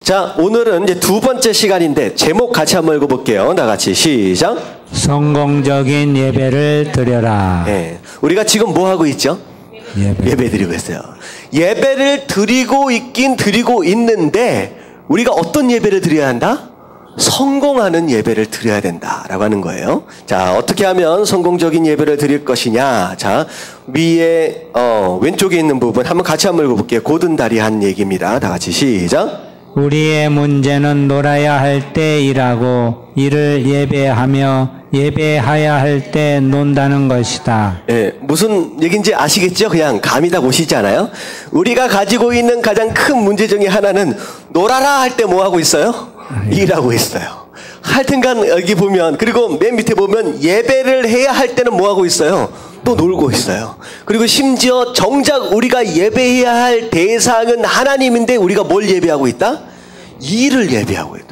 자, 오늘은 이제 두 번째 시간인데 제목 같이 한번 읽어볼게요. 다 같이 시작. 성공적인 예배를 드려라. 네, 우리가 지금 뭐 하고 있죠? 예배 드리고 있어요. 예배를 드리고 있긴 드리고 있는데 우리가 어떤 예배를 드려야 한다? 성공하는 예배를 드려야 된다라고 하는 거예요. 자, 어떻게 하면 성공적인 예배를 드릴 것이냐? 자, 위에 왼쪽에 있는 부분 한번 같이 한번 읽어볼게요. 고든다리 한 얘기입니다. 다 같이 시작. 우리의 문제는 놀아야 할 때 일하고 이를 예배하며 예배하야 할 때 논다는 것이다. 예, 무슨 얘기인지 아시겠죠? 그냥 감이 다 오시지 않아요? 우리가 가지고 있는 가장 큰 문제 중에 하나는 놀아라 할 때 뭐 하고 있어요? 일하고 있어요. 하여튼간 여기 보면, 그리고 맨 밑에 보면 예배를 해야 할 때는 뭐 하고 있어요? 또 놀고 있어요. 그리고 심지어 정작 우리가 예배해야 할 대상은 하나님인데 우리가 뭘 예배하고 있다? 일을 예배하고 있다.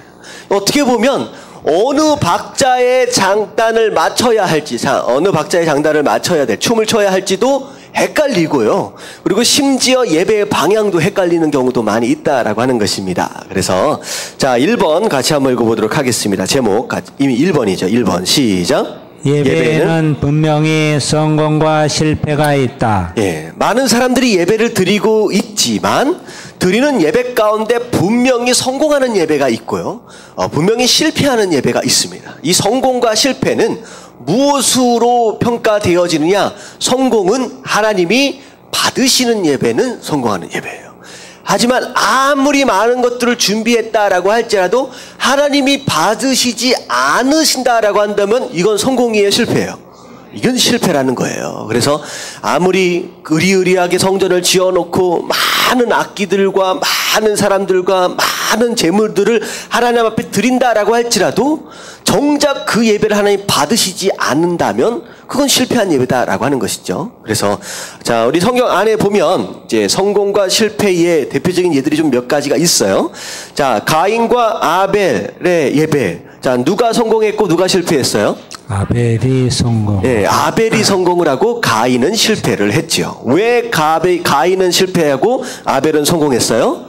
어떻게 보면 어느 박자의 장단을 맞춰야 할지, 어느 박자의 장단을 맞춰야 될, 춤을 춰야 할지도 헷갈리고요. 그리고 심지어 예배의 방향도 헷갈리는 경우도 많이 있다라고 하는 것입니다. 그래서 자, 1번 같이 한번 읽어보도록 하겠습니다. 제목 이미 1번이죠. 1번 시작. 예배에는 분명히 성공과 실패가 있다. 예, 많은 사람들이 예배를 드리고 있지만 드리는 예배 가운데 분명히 성공하는 예배가 있고요. 분명히 실패하는 예배가 있습니다. 이 성공과 실패는 무엇으로 평가되어지느냐? 성공은 하나님이 받으시는 예배는 성공하는 예배예요. 하지만 아무리 많은 것들을 준비했다라고 할지라도 하나님이 받으시지 않으신다라고 한다면 이건 성공이에요, 실패예요? 이건 실패라는 거예요. 그래서 아무리 의리의리하게 성전을 지어놓고 많은 악기들과 많은 사람들과 많은 재물들을 하나님 앞에 드린다라고 할지라도 정작 그 예배를 하나님 받으시지 않는다면 그건 실패한 예배다라고 하는 것이죠. 그래서 자, 우리 성경 안에 보면 이제 성공과 실패의 대표적인 예들이 좀 몇 가지가 있어요. 자, 가인과 아벨의 예배. 자, 누가 성공했고 누가 실패했어요? 아벨이 성공. 예, 아벨이 성공을 하고 가인은 실패를 했죠. 왜 가인은 실패하고 아벨은 성공했어요?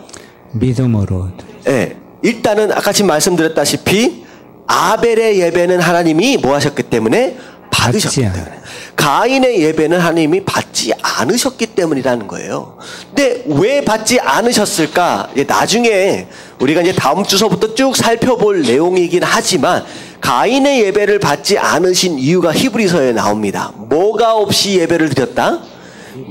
믿음으로. 예, 일단은 아까 지금 말씀드렸다시피 아벨의 예배는 하나님이 뭐 하셨기 때문에? 받으셨기 때문에. 가인의 예배는 하나님이 받지 않으셨기 때문이라는 거예요. 근데 왜 받지 않으셨을까? 나중에 우리가 이제 다음 주서부터 쭉 살펴볼 내용이긴 하지만 가인의 예배를 받지 않으신 이유가 히브리서에 나옵니다. 뭐가 없이 예배를 드렸다?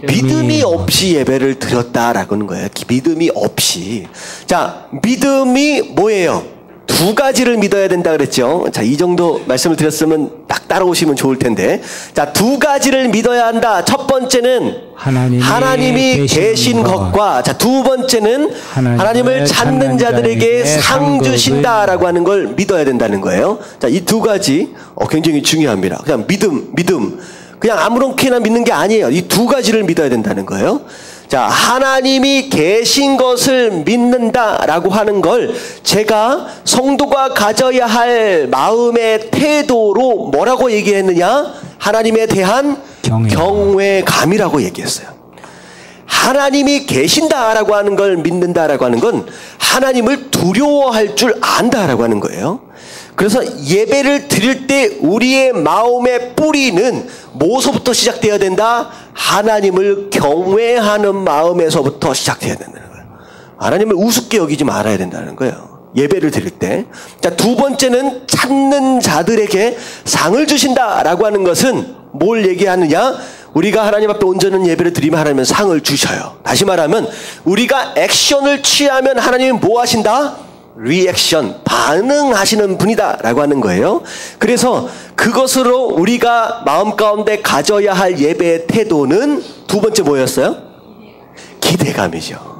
믿음이 없이 예배를 드렸다라고 하는 거예요. 믿음이 없이. 자, 믿음이 뭐예요? 두 가지를 믿어야 된다 그랬죠. 자, 이 정도 말씀을 드렸으면 딱 따라오시면 좋을 텐데. 자, 두 가지를 믿어야 한다. 첫 번째는 하나님이 계신 것과, 자, 두 번째는 하나님을 찾는 자들에게 상 주신다라고 하는 걸 믿어야 된다는 거예요. 자, 이 두 가지 굉장히 중요합니다. 그냥 믿음. 그냥 아무렇게나 믿는 게 아니에요. 이 두 가지를 믿어야 된다는 거예요. 자, 하나님이 계신 것을 믿는다라고 하는 걸 제가 성도가 가져야 할 마음의 태도로 뭐라고 얘기했느냐? 하나님에 대한 경외감이라고 얘기했어요. 하나님이 계신다라고 하는 걸 믿는다라고 하는 건 하나님을 두려워할 줄 안다라고 하는 거예요. 그래서 예배를 드릴 때 우리의 마음의 뿌리는 뭐서부터 시작되어야 된다? 하나님을 경외하는 마음에서부터 시작되어야 된다는 거예요. 하나님을 우습게 여기지 말아야 된다는 거예요. 예배를 드릴 때. 자, 두 번째는 찾는 자들에게 상을 주신다라고 하는 것은 뭘 얘기하느냐? 우리가 하나님 앞에 온전한 예배를 드리면 하나님은 상을 주셔요. 다시 말하면 우리가 액션을 취하면 하나님은 뭐 하신다? 리액션, 반응하시는 분이다 라고 하는 거예요. 그래서 그것으로 우리가 마음 가운데 가져야 할 예배의 태도는 두 번째 뭐였어요? 기대감이죠.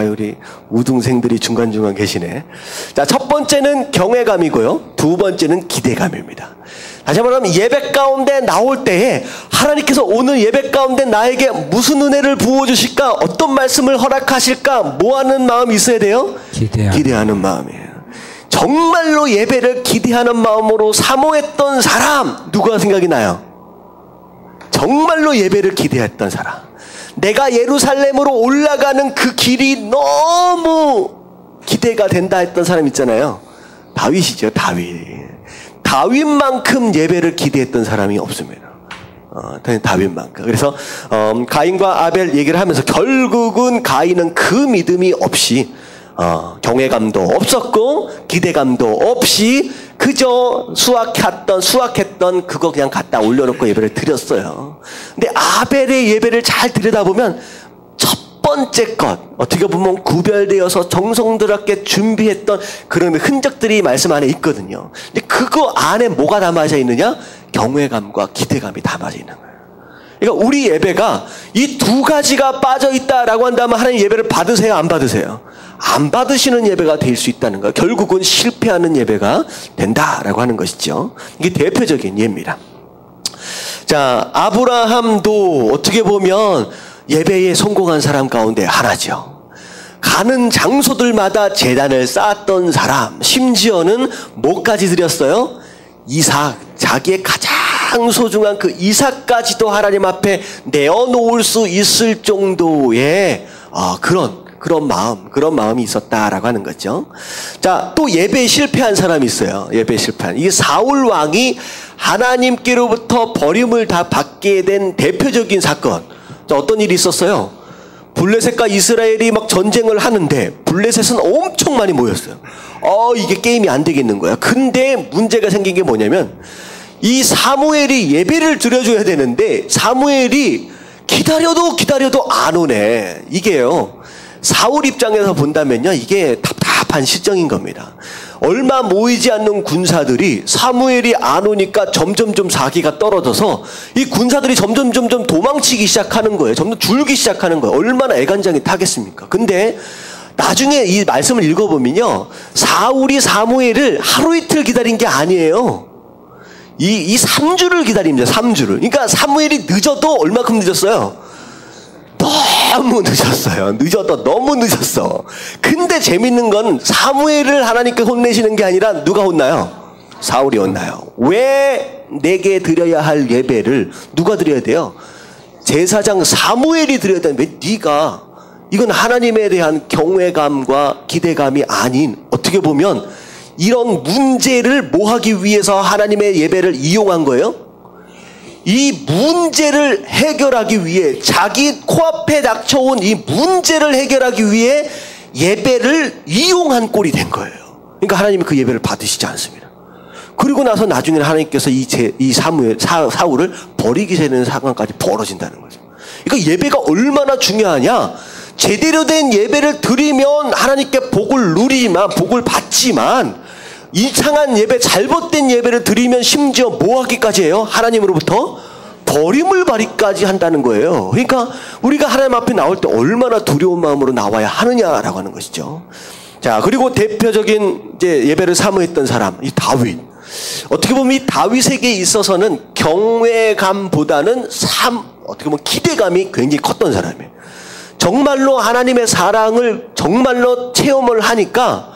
우리 우등생들이 중간중간 계시네. 자, 첫 번째는 경외감이고요. 두 번째는 기대감입니다. 다시 말하면 예배 가운데 나올 때에 하나님께서 오늘 예배 가운데 나에게 무슨 은혜를 부어주실까? 어떤 말씀을 허락하실까? 뭐 하는 마음이 있어야 돼요? 기대하는 마음이에요. 정말로 예배를 기대하는 마음으로 사모했던 사람 누가 생각이 나요? 정말로 예배를 기대했던 사람. 내가 예루살렘으로 올라가는 그 길이 너무 기대가 된다 했던 사람 있잖아요. 다윗이죠, 다윗. 다윗만큼 예배를 기대했던 사람이 없습니다. 다윗만큼. 그래서 가인과 아벨 얘기를 하면서 결국은 가인은 그 믿음이 없이 경외감도 없었고 기대감도 없이 그저 수확했던 그거 그냥 갖다 올려놓고 예배를 드렸어요. 근데 아벨의 예배를 잘 들여다보면 첫 번째 것, 어떻게 보면 구별되어서 정성스럽게 준비했던 그런 흔적들이 말씀 안에 있거든요. 근데 그거 안에 뭐가 담아져 있느냐? 경외감과 기대감이 담아져 있는 거예요. 그러니까 우리 예배가 이 두 가지가 빠져 있다라고 한다면 하나님 예배를 받으세요, 안 받으세요? 안 받으시는 예배가 될 수 있다는 거예요. 결국은 실패하는 예배가 된다라고 하는 것이죠. 이게 대표적인 예입니다. 자, 아브라함도 어떻게 보면 예배에 성공한 사람 가운데 하나죠. 가는 장소들마다 제단을 쌓았던 사람, 심지어는 뭐까지 드렸어요? 이삭, 자기의 가장 소중한 그 이삭까지도 하나님 앞에 내어놓을 수 있을 정도의 그런 마음이 있었다라고 하는 거죠. 자, 또 예배에 실패한 사람이 있어요. 예배에 실패한. 이 사울 왕이 하나님께로부터 버림을 다 받게 된 대표적인 사건. 자, 어떤 일이 있었어요? 블레셋과 이스라엘이 막 전쟁을 하는데 블레셋은 엄청 많이 모였어요. 이게 게임이 안 되겠는 거야. 근데 문제가 생긴 게 뭐냐면 이 사무엘이 예배를 드려줘야 되는데 사무엘이 기다려도 안 오네. 이게요. 사울 입장에서 본다면요, 이게 답답한 실정인 겁니다. 얼마 모이지 않는 군사들이 사무엘이 안 오니까 점점 사기가 떨어져서 이 군사들이 점점 도망치기 시작하는 거예요. 점점 줄기 시작하는 거예요. 얼마나 애간장이 타겠습니까? 근데 나중에 이 말씀을 읽어보면요, 사울이 사무엘을 하루 이틀 기다린 게 아니에요. 이 3주를 기다립니다. 3주를. 그러니까 사무엘이 늦어도 얼마큼 늦었어요? 너무 늦었어요. 너무 늦었어. 근데 재밌는 건 사무엘을 하나님께 혼내시는 게 아니라 누가 혼나요? 사울이 혼나요. 왜 내게 드려야 할 예배를 누가 드려야 돼요? 제사장 사무엘이 드려야 되는데 왜 네가, 이건 하나님에 대한 경외감과 기대감이 아닌, 어떻게 보면 이런 문제를 뭐 하기 위해서 하나님의 예배를 이용한 거예요? 이 문제를 해결하기 위해, 자기 코앞에 닥쳐온 이 문제를 해결하기 위해 예배를 이용한 꼴이 된 거예요. 그러니까 하나님이 그 예배를 받으시지 않습니다. 그리고 나서 나중에는 하나님께서 이 사울을 버리게 되는 상황까지 벌어진다는 거죠. 그러니까 예배가 얼마나 중요하냐? 제대로 된 예배를 드리면 하나님께 복을 누리지만, 복을 받지만, 이상한 예배, 잘못된 예배를 드리면 심지어 뭐 하기까지 해요? 하나님으로부터 버림을 받기까지 한다는 거예요. 그러니까 우리가 하나님 앞에 나올 때 얼마나 두려운 마음으로 나와야 하느냐라고 하는 것이죠. 자, 그리고 대표적인 이제 예배를 사모했던 사람, 이 다윗. 어떻게 보면 이 다윗에게 있어서는 경외감보다는 어떻게 보면 기대감이 굉장히 컸던 사람이에요. 정말로 하나님의 사랑을 정말로 체험을 하니까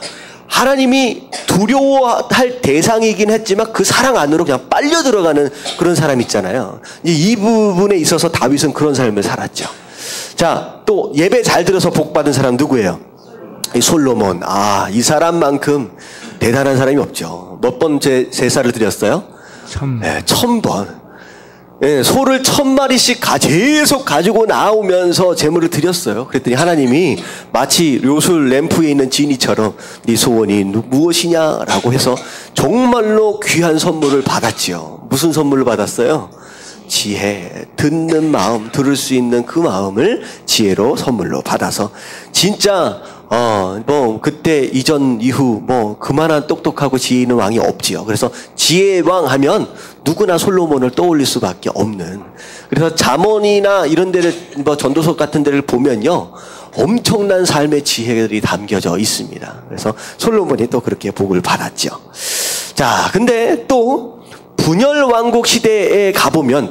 하나님이 두려워할 대상이긴 했지만 그 사랑 안으로 그냥 빨려 들어가는 그런 사람 있잖아요. 이 부분에 있어서 다윗은 그런 삶을 살았죠. 자, 또 예배 잘 들어서 복 받은 사람 누구예요? 이 솔로몬. 이 사람만큼 대단한 사람이 없죠. 몇 번 제사를 드렸어요? 1000번. 네, 1000번. 예, 소를 1000마리씩 계속 가지고 나오면서 제물을 드렸어요. 그랬더니 하나님이 마치 요술 램프에 있는 지니처럼 네 소원이 무엇이냐라고 해서 정말로 귀한 선물을 받았지요. 무슨 선물을 받았어요? 지혜, 듣는 마음, 들을 수 있는 그 마음을 지혜로 선물로 받아서 진짜 그때 이전 이후 그만한 똑똑하고 지혜 있는 왕이 없지요. 그래서 지혜의 왕 하면 누구나 솔로몬을 떠올릴 수밖에 없는. 그래서 잠언이나 이런 데를 전도서 같은 데를 보면요, 엄청난 삶의 지혜들이 담겨져 있습니다. 그래서 솔로몬이 또 그렇게 복을 받았죠. 자, 근데 또 분열 왕국 시대에 가보면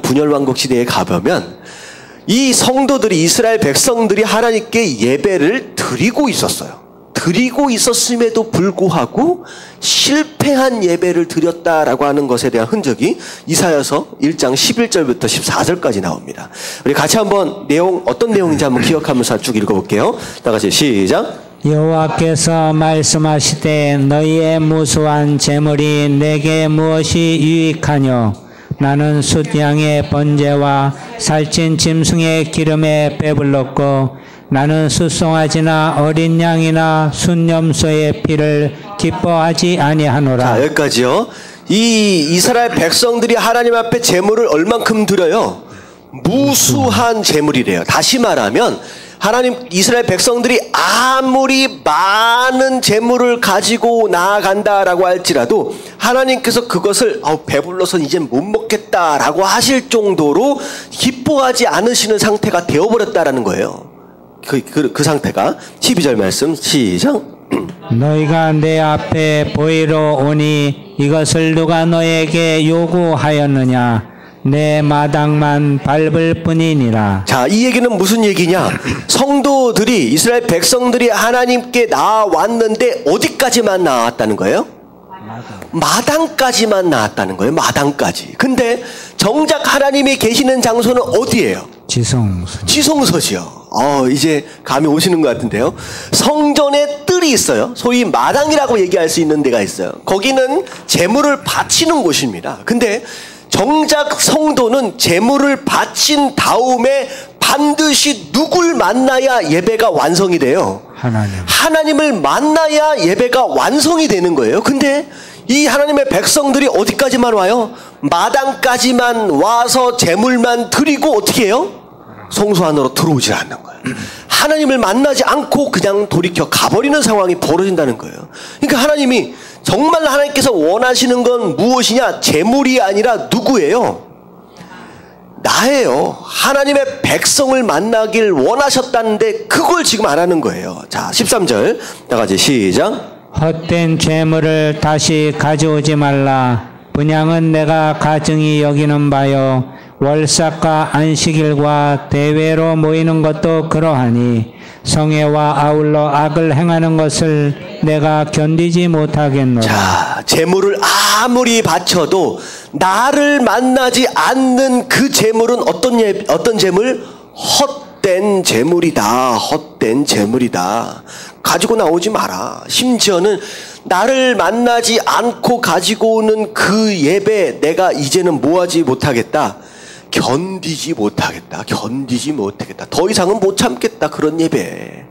이 성도들이, 이스라엘 백성들이 하나님께 예배를 드리고 있었어요. 드리고 있었음에도 불구하고 실패한 예배를 드렸다라고 하는 것에 대한 흔적이 이사야서 1장 11절부터 14절까지 나옵니다. 우리 같이 한번 어떤 내용인지 한번 기억하면서 쭉 읽어볼게요. 다 같이 시작. 여호와께서 말씀하시되 너희의 무수한 재물이 내게 무엇이 유익하뇨? 나는 숫양의 번제와 살찐 짐승의 기름에 배불렀고 나는 숫송아지나 어린 양이나 순염소의 피를 기뻐하지 아니하노라. 자, 여기까지요. 이 이스라엘 백성들이 하나님 앞에 재물을 얼만큼 드려요? 무수한 재물이래요. 다시 말하면 하나님 이스라엘 백성들이 아무리 많은 재물을 가지고 나아간다라고 할지라도 하나님께서 그것을 배불러서 이젠 못 먹겠다라고 하실 정도로 기뻐하지 않으시는 상태가 되어버렸다라는 거예요. 그 상태가 12절 말씀 시작. 너희가 내 앞에 보이러 오니 이것을 누가 너에게 요구하였느냐? 내 마당만 밟을 뿐이니라. 자, 이 얘기는 무슨 얘기냐? 성도들이 이스라엘 백성들이 하나님께 나왔는데 어디까지만 나왔다는 거예요? 마당까지만 나왔다는 거예요. 마당까지. 근데 정작 하나님이 계시는 장소는 어디예요? 지성소지요. 이제 감이 오시는 것 같은데요. 성전에 뜰이 있어요. 소위 마당이라고 얘기할 수 있는 데가 있어요. 거기는 제물을 바치는 곳입니다. 근데 정작 성도는 제물을 바친 다음에 반드시 누굴 만나야 예배가 완성이 돼요? 하나님을 만나야 예배가 완성이 되는 거예요. 근데 이 하나님의 백성들이 어디까지만 와요? 마당까지만 와서 제물만 드리고 어떻게 해요? 성소 안으로 들어오질 않는 거예요. 하나님을 만나지 않고 그냥 돌이켜 가버리는 상황이 벌어진다는 거예요. 그러니까 하나님이 정말 하나님께서 원하시는 건 무엇이냐? 재물이 아니라 누구예요? 나예요. 하나님의 백성을 만나길 원하셨다는데 그걸 지금 안 하는 거예요. 자, 13절 다 같이 시작. 헛된 재물을 다시 가져오지 말라. 분향은 내가 가증히 여기는 바요. 월삭과 안식일과 대회로 모이는 것도 그러하니 성회와 아울러 악을 행하는 것을 내가 견디지 못하겠노라. 자, 재물을 아무리 바쳐도 나를 만나지 않는 그 재물은 어떤 재물? 헛된 재물이다. 헛된 재물이다. 가지고 나오지 마라. 심지어는 나를 만나지 않고 가지고 오는 그 예배 내가 이제는 뭐하지 못하겠다. 견디지 못하겠다. 더 이상은 못 참겠다. 그런 예배.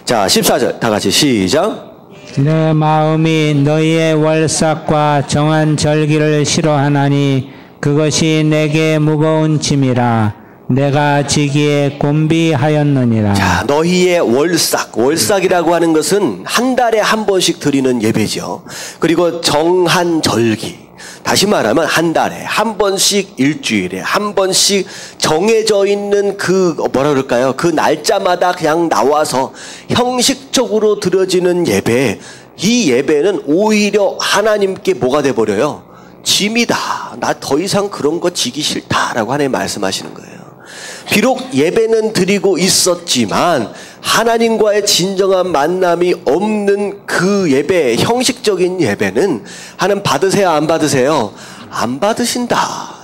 자, 14절 다 같이 시작. 내 마음이 너희의 월삭과 정한 절기를 싫어하나니 그것이 내게 무거운 짐이라. 내가 지기에 곤비하였느니라. 자, 너희의 월삭이라고 하는 것은 한 달에 한 번씩 드리는 예배죠. 그리고 정한 절기. 다시 말하면 한 달에 한 번씩, 일주일에 한 번씩 정해져 있는 그 날짜마다 그냥 나와서 형식적으로 드려지는 예배. 이 예배는 오히려 하나님께 뭐가 돼버려요? 짐이다. 나 더 이상 그런 거 지기 싫다라고 하나님 말씀하시는 거예요. 비록 예배는 드리고 있었지만 하나님과의 진정한 만남이 없는 그 예배, 형식적인 예배는 하나님 받으세요, 안 받으세요? 안 받으신다.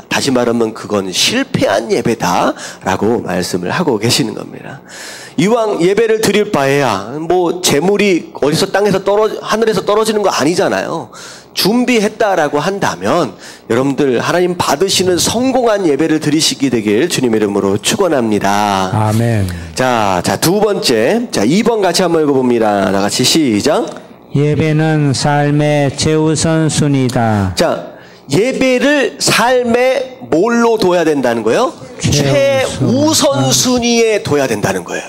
다시 말하면 그건 실패한 예배다라고 말씀을 하고 계시는 겁니다. 이왕 예배를 드릴 바에야 재물이 어디서 하늘에서 떨어지는 거 아니잖아요. 준비했다라고 한다면 여러분들 하나님 받으시는 성공한 예배를 드리시게 되길 주님의 이름으로 축원합니다. 아멘. 자, 두 번째. 자, 2번 같이 한번 읽어봅니다. 다 같이 시작. 예배는 삶의 최우선 순위다. 자, 예배를 삶의 뭘로 둬야 된다는 거예요? 최우선 순위에 둬야 된다는 거예요.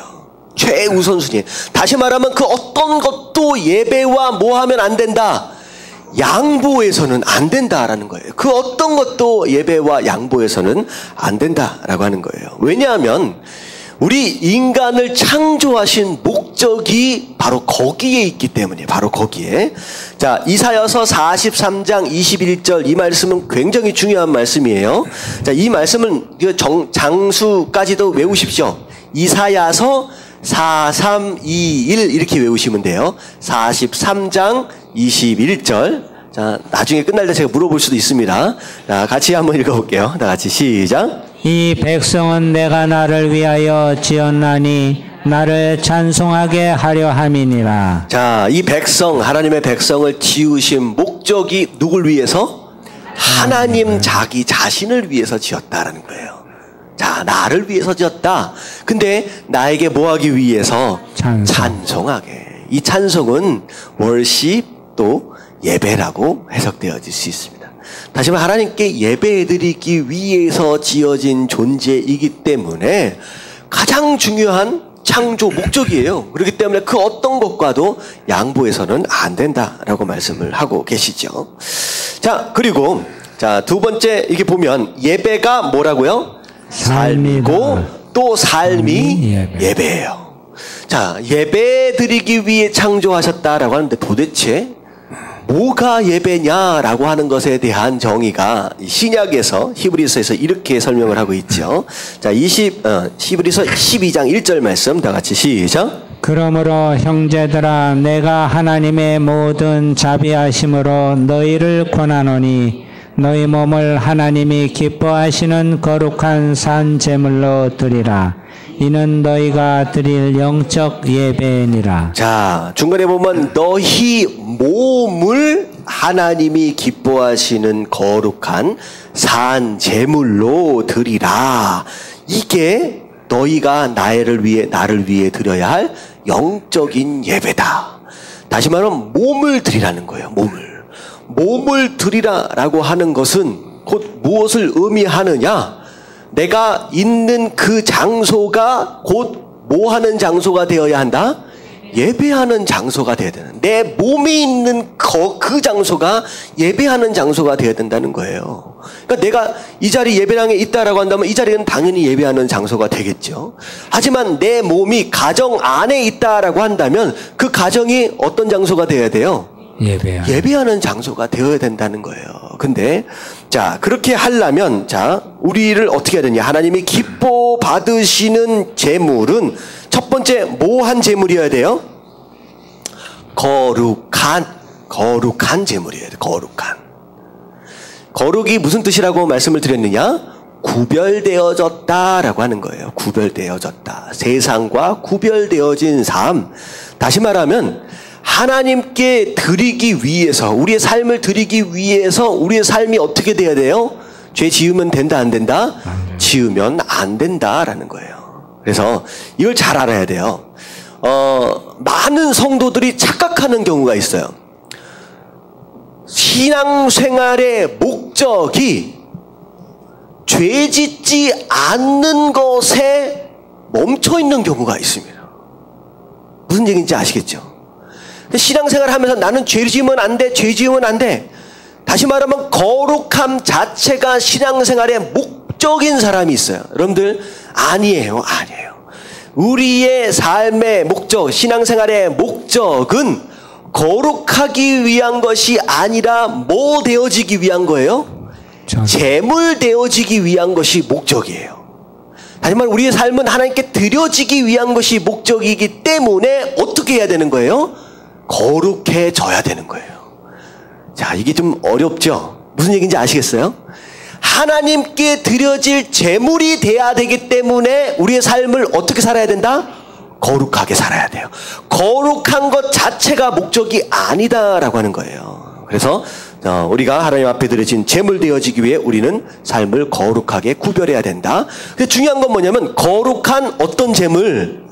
최우선 순위. 다시 말하면 그 어떤 것도 예배와 뭐 하면 안 된다? 양보해서는 안 된다라는 거예요. 그 어떤 것도 예배와 양보해서는 안 된다라고 하는 거예요. 왜냐하면 우리 인간을 창조하신 목적이 바로 거기에 있기 때문에, 바로 거기에. 자, 이사야서 43장 21절 이 말씀은 굉장히 중요한 말씀이에요. 자, 이 말씀은 장수까지도 외우십시오. 이사야서 4321 이렇게 외우시면 돼요. 43장 21절. 자, 나중에 끝날 때 제가 물어볼 수도 있습니다. 자, 같이 한번 읽어볼게요. 다 같이 시작. 이 백성은 내가 나를 위하여 지었나니 나를 찬송하게 하려 함이니라. 자, 이 백성, 하나님의 백성을 지으신 목적이 누굴 위해서? 하나님 자기 자신을 위해서 지었다라는 거예요. 자, 나를 위해서 지었다. 근데 나에게 뭐 하기 위해서? 찬송하게. 이 찬송은 월십 또 예배라고 해석되어질 수 있습니다. 다시 말해 하나님께 예배드리기 위해서 지어진 존재이기 때문에 가장 중요한 창조 목적이에요. 그렇기 때문에 그 어떤 것과도 양보해서는 안 된다라고 말씀을 하고 계시죠. 자, 그리고 자, 두 번째 이게 보면 예배가 뭐라고요? 삶이고 또 삶이 예배예요. 자, 예배 드리기 위해 창조하셨다라고 하는데 도대체 뭐가 예배냐라고 하는 것에 대한 정의가 신약에서 히브리서에서 이렇게 설명을 하고 있죠. 자, 히브리서 12장 1절 말씀 다 같이 시작. 그러므로 형제들아 내가 하나님의 모든 자비하심으로 너희를 권하노니 너희 몸을 하나님이 기뻐하시는 거룩한 산 제물로 드리라. 이는 너희가 드릴 영적 예배니라. 자, 중간에 보면 너희 몸을 하나님이 기뻐하시는 거룩한 산 제물로 드리라. 이게 너희가 나를 위해 드려야 할 영적인 예배다. 다시 말하면 몸을 드리라는 거예요. 몸을 드리라라고 하는 것은 곧 무엇을 의미하느냐? 내가 있는 그 장소가 곧 뭐 하는 장소가 되어야 한다? 예배하는 장소가 되어야 되는. 내 몸이 있는 그 장소가 예배하는 장소가 되어야 된다는 거예요. 그러니까 내가 이 자리 예배당에 있다라고 한다면 이 자리는 당연히 예배하는 장소가 되겠죠. 하지만 내 몸이 가정 안에 있다라고 한다면 그 가정이 어떤 장소가 되어야 돼요? 예배하는 장소가 되어야 된다는 거예요. 근데 자, 그렇게 하려면 자, 우리를 어떻게 해야 되냐? 하나님이 기뻐 받으시는 제물은 첫 번째 뭐 한 제물이어야 돼요? 거룩한 제물이어야 돼. 거룩이 무슨 뜻이라고 말씀을 드렸느냐? 구별되어졌다라고 하는 거예요. 구별되어졌다. 세상과 구별되어진 삶. 다시 말하면 하나님께 드리기 위해서, 우리의 삶을 드리기 위해서 우리의 삶이 어떻게 돼야 돼요? 죄 지으면 된다, 안 된다? 지으면 안 된다라는 거예요. 그래서 이걸 잘 알아야 돼요. 많은 성도들이 착각하는 경우가 있어요. 신앙생활의 목적이 죄 짓지 않는 것에 멈춰 있는 경우가 있습니다. 무슨 얘기인지 아시겠죠? 신앙생활 하면서 나는 죄 지으면 안 돼, 죄 지으면 안 돼. 다시 말하면 거룩함 자체가 신앙생활의 목적인 사람이 있어요. 여러분들, 아니에요. 우리의 삶의 목적, 신앙생활의 목적은 거룩하기 위한 것이 아니라 뭐 되어지기 위한 거예요? 제물 되어지기 위한 것이 목적이에요. 다시 말하면 우리의 삶은 하나님께 드려지기 위한 것이 목적이기 때문에 어떻게 해야 되는 거예요? 거룩해져야 되는 거예요. 자, 이게 좀 어렵죠? 무슨 얘기인지 아시겠어요? 하나님께 드려질 제물이 돼야 되기 때문에 우리의 삶을 어떻게 살아야 된다? 거룩하게 살아야 돼요. 거룩한 것 자체가 목적이 아니다라고 하는 거예요. 그래서 우리가 하나님 앞에 드려진 제물 되어지기 위해 우리는 삶을 거룩하게 구별해야 된다. 근데 중요한 건 뭐냐면 거룩한 어떤 제물?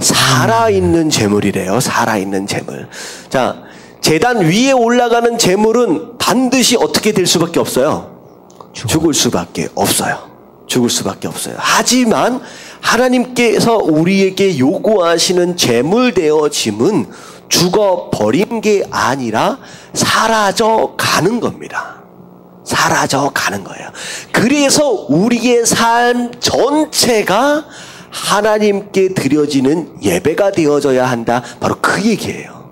살아있는 제물이래요. 살아있는 제물. 자, 제단 위에 올라가는 제물은 반드시 어떻게 될 수밖에 없어요? 죽을 수밖에 없어요. 하지만 하나님께서 우리에게 요구하시는 제물 되어짐은 죽어버린 게 아니라 사라져 가는 겁니다. 사라져 가는 거예요. 그래서 우리의 삶 전체가 하나님께 드려지는 예배가 되어져야 한다. 바로 그 얘기예요.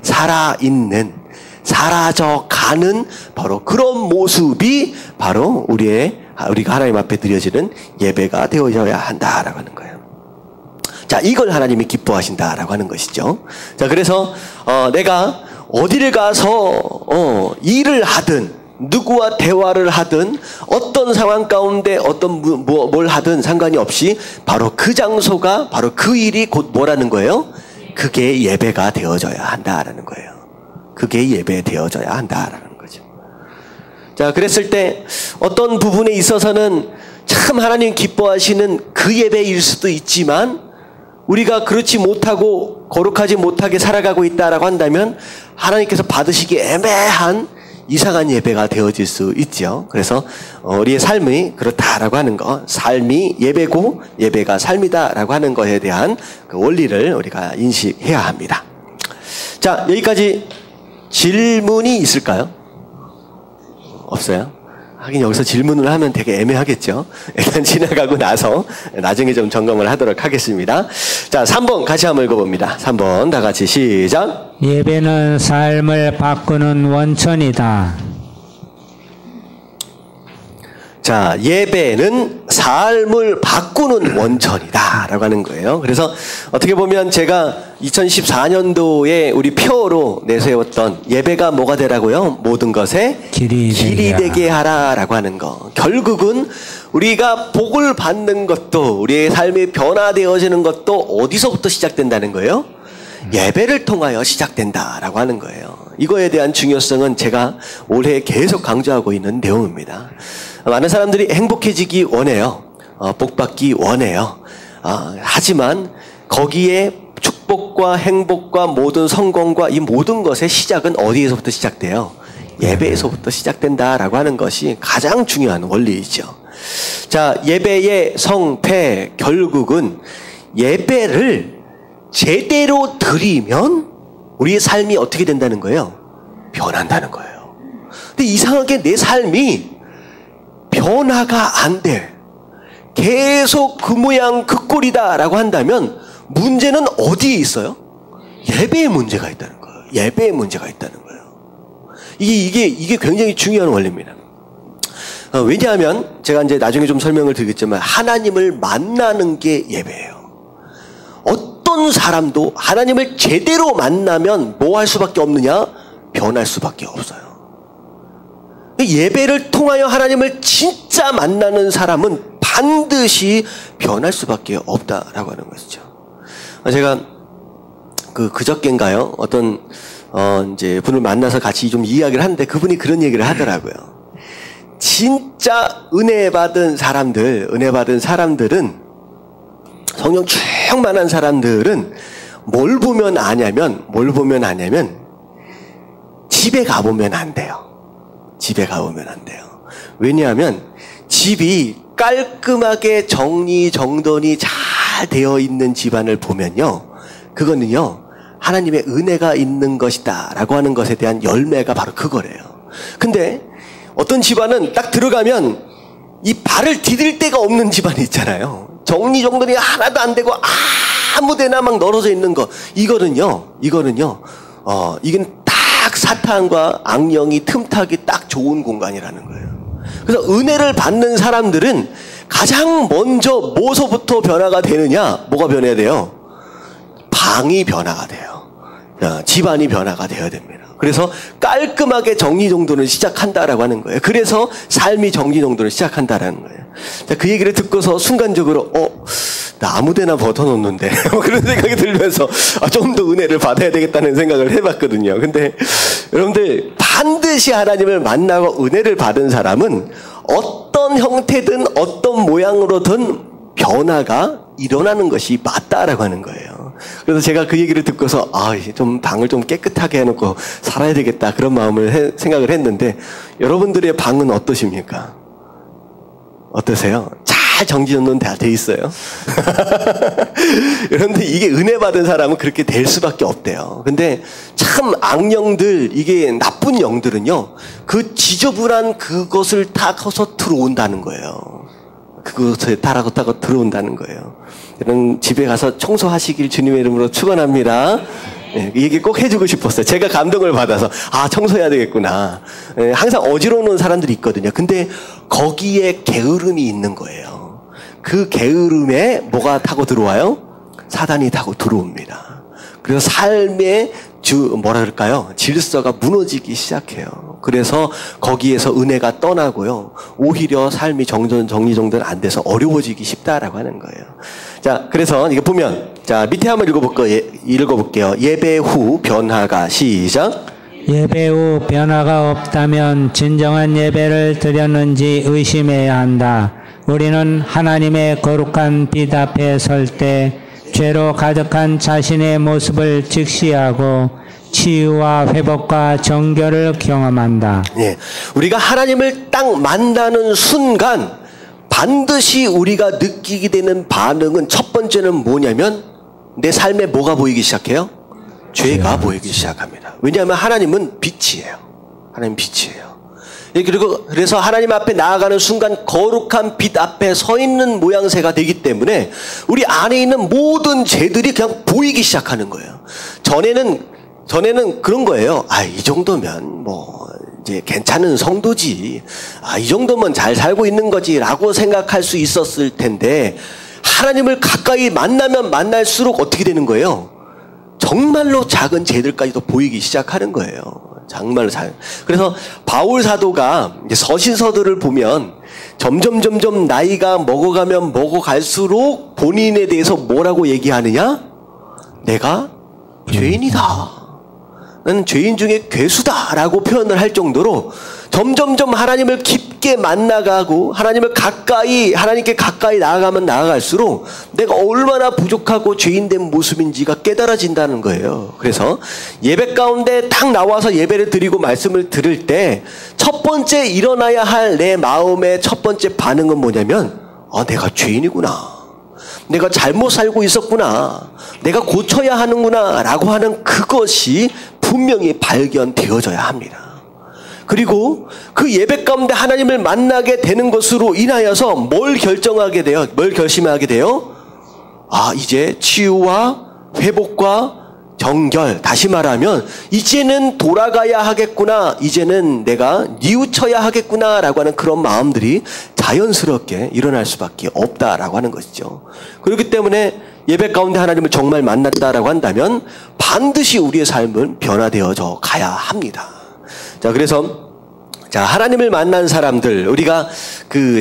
살아있는, 사라져가는 바로 그런 모습이 바로 우리가 하나님 앞에 드려지는 예배가 되어져야 한다라고 하는 거예요. 자, 이걸 하나님이 기뻐하신다라고 하는 것이죠. 자, 그래서 내가 어디를 가서 일을 하든 누구와 대화를 하든 어떤 상황 가운데 어떤 뭘 하든 상관이 없이 바로 그 장소가 바로 그 일이 곧 뭐라는 거예요? 그게 예배가 되어져야 한다라는 거예요. 그게 예배 되어져야 한다라는 거죠. 자, 그랬을 때 어떤 부분에 있어서는 참 하나님 기뻐하시는 그 예배일 수도 있지만 우리가 그렇지 못하고 거룩하지 못하게 살아가고 있다라고 한다면 하나님께서 받으시기 애매한 이상한 예배가 되어질 수 있죠. 그래서 우리의 삶이 그렇다라고 하는 거, 삶이 예배고 예배가 삶이다라고 하는 것에 대한 그 원리를 우리가 인식해야 합니다. 자, 여기까지 질문이 있을까요? 없어요? 하긴 여기서 질문을 하면 되게 애매하겠죠. 일단 지나가고 나서 나중에 좀 점검을 하도록 하겠습니다. 자, 3번 같이 한번 읽어봅니다. 3번 다 같이 시작. 예배는 삶을 바꾸는 원천이다. 자, 예배는 삶을 바꾸는 원천이다 라고 하는 거예요. 그래서 어떻게 보면 제가 2014년도에 우리 표로 내세웠던 예배가 뭐가 되라고요? 모든 것에 길이 되게 하라 라고 하는 거. 결국은 우리가 복을 받는 것도 우리의 삶이 변화되어지는 것도 어디서부터 시작된다는 거예요? 예배를 통하여 시작된다라고 하는 거예요. 이거에 대한 중요성은 제가 올해 계속 강조하고 있는 내용입니다. 많은 사람들이 행복해지기 원해요. 복받기 원해요. 하지만 거기에 축복과 행복과 모든 성공과 이 모든 것의 시작은 어디에서부터 시작돼요? 예배에서부터 시작된다라고 하는 것이 가장 중요한 원리이죠. 자, 예배의 성패 결국은 예배를 제대로 드리면 우리의 삶이 어떻게 된다는 거예요? 변한다는 거예요. 근데 이상하게 내 삶이 변화가 안 돼. 계속 그 모양 그 꼴이다라고 한다면 문제는 어디에 있어요? 예배에 문제가 있다는 거예요. 예배에 문제가 있다는 거예요. 이게 굉장히 중요한 원리입니다. 왜냐하면 제가 이제 나중에 좀 설명을 드리겠지만 하나님을 만나는 게 예배예요. 어떤 사람도 하나님을 제대로 만나면 뭐 할 수밖에 없느냐? 변할 수밖에 없어요. 예배를 통하여 하나님을 진짜 만나는 사람은 반드시 변할 수밖에 없다라고 하는 것이죠. 제가 그저께인가요? 어떤 이제 분을 만나서 같이 좀 이야기를 하는데 그분이 그런 얘기를 하더라고요. 진짜 은혜 받은 사람들은 성령 충만한 사람들은 뭘 보면 아냐면 집에 가보면 안 돼요. 집에 가보면 안 돼요. 왜냐하면 집이 깔끔하게 정리정돈이 잘 되어 있는 집안을 보면요, 그거는요 하나님의 은혜가 있는 것이다 라고 하는 것에 대한 열매가 바로 그거래요. 근데 어떤 집안은 딱 들어가면 이 발을 디딜 데가 없는 집안이 있잖아요. 정리정돈이 하나도 안 되고 아무데나 막 널어져 있는 거, 이거는요 이건 딱 사탄과 악령이 틈타기 딱 좋은 공간이라는 거예요. 그래서 은혜를 받는 사람들은 가장 먼저 뭐서부터 변화가 되느냐? 뭐가 변해야 돼요? 방이 변화가 돼요. 집안이 변화가 되어야 됩니다. 그래서 깔끔하게 정리정돈을 시작한다라고 하는 거예요. 그래서 삶이 정리정돈을 시작한다라는 거예요. 자, 그 얘기를 듣고서 순간적으로 나 아무데나 벗어놓는데 그런 생각이 들면서 좀 더 은혜를 받아야 되겠다는 생각을 해봤거든요. 근데 여러분들 반드시 하나님을 만나고 은혜를 받은 사람은 어떤 형태든 어떤 모양으로든 변화가 일어나는 것이 맞다라고 하는 거예요. 그래서 제가 그 얘기를 듣고서 좀 방을 좀 깨끗하게 해놓고 살아야 되겠다 그런 마음을 생각을 했는데, 여러분들의 방은 어떠십니까? 어떠세요? 잘 정지정돈 다 돼 있어요. 여러분들 이게 은혜 받은 사람은 그렇게 될 수밖에 없대요. 근데 참 악령들, 이게 나쁜 영들은요 그 지저분한 그것을 타고서 들어온다는 거예요. 그것을 타고 들어온다는 거예요. 여러분 집에 가서 청소하시길 주님의 이름으로 축원합니다. 네, 이 얘기 꼭 해주고 싶었어요. 제가 감동을 받아서 청소해야 되겠구나. 네, 항상 어지러운 사람들이 있거든요. 근데 거기에 게으름이 있는 거예요. 그 게으름에 뭐가 타고 들어와요? 사단이 타고 들어옵니다. 그래서 삶의 뭐라 그럴까요? 질서가 무너지기 시작해요. 그래서 거기에서 은혜가 떠나고요. 오히려 삶이 정리정돈 안 돼서 어려워지기 쉽다라고 하는 거예요. 자, 그래서 이거 보면, 자, 밑에 한번 읽어볼게요. 예배 후 변화가, 시작. 예배 후 변화가 없다면 진정한 예배를 드렸는지 의심해야 한다. 우리는 하나님의 거룩한 빛 앞에 설 때 죄로 가득한 자신의 모습을 직시하고 치유와 회복과 정결을 경험한다. 예, 우리가 하나님을 딱 만나는 순간 반드시 우리가 느끼게 되는 반응은 첫 번째는 뭐냐면 내 삶에 뭐가 보이기 시작해요? 죄가 보이기 시작합니다. 왜냐하면 하나님은 빛이에요. 하나님 빛이에요. 그리고 그래서 하나님 앞에 나아가는 순간 거룩한 빛 앞에 서 있는 모양새가 되기 때문에 우리 안에 있는 모든 죄들이 그냥 보이기 시작하는 거예요. 전에는 그런 거예요. 아, 이 정도면 뭐 이제 괜찮은 성도지. 아, 이 정도면 잘 살고 있는 거지라고 생각할 수 있었을 텐데 하나님을 가까이 만나면 만날수록 어떻게 되는 거예요? 정말로 작은 죄들까지도 보이기 시작하는 거예요. 정말로 그래서 바울 사도가 이제 서신서들을 보면 점점 나이가 먹어가면 먹어갈수록 본인에 대해서 뭐라고 얘기하느냐? 내가 죄인이다. 나는 죄인 중에 괴수다라고 표현을 할 정도로 점점 하나님을 깊게 만나가고 하나님께 가까이 나아가면 나아갈수록 내가 얼마나 부족하고 죄인된 모습인지가 깨달아진다는 거예요. 그래서 예배 가운데 딱 나와서 예배를 드리고 말씀을 들을 때 첫 번째 일어나야 할 내 마음의 첫 번째 반응은 뭐냐면 내가 죄인이구나. 내가 잘못 살고 있었구나. 내가 고쳐야 하는구나 라고 하는 그것이 분명히 발견되어져야 합니다. 그리고 그 예배 가운데 하나님을 만나게 되는 것으로 인하여서 뭘 결정하게 돼요? 뭘 결심하게 돼요? 이제 치유와 회복과 정결, 다시 말하면 이제는 돌아가야 하겠구나, 이제는 내가 뉘우쳐야 하겠구나 라고 하는 그런 마음들이 자연스럽게 일어날 수밖에 없다라고 하는 것이죠. 그렇기 때문에 예배 가운데 하나님을 정말 만났다라고 한다면 반드시 우리의 삶은 변화되어져 가야 합니다. 자, 그래서 하나님을 만난 사람들, 우리가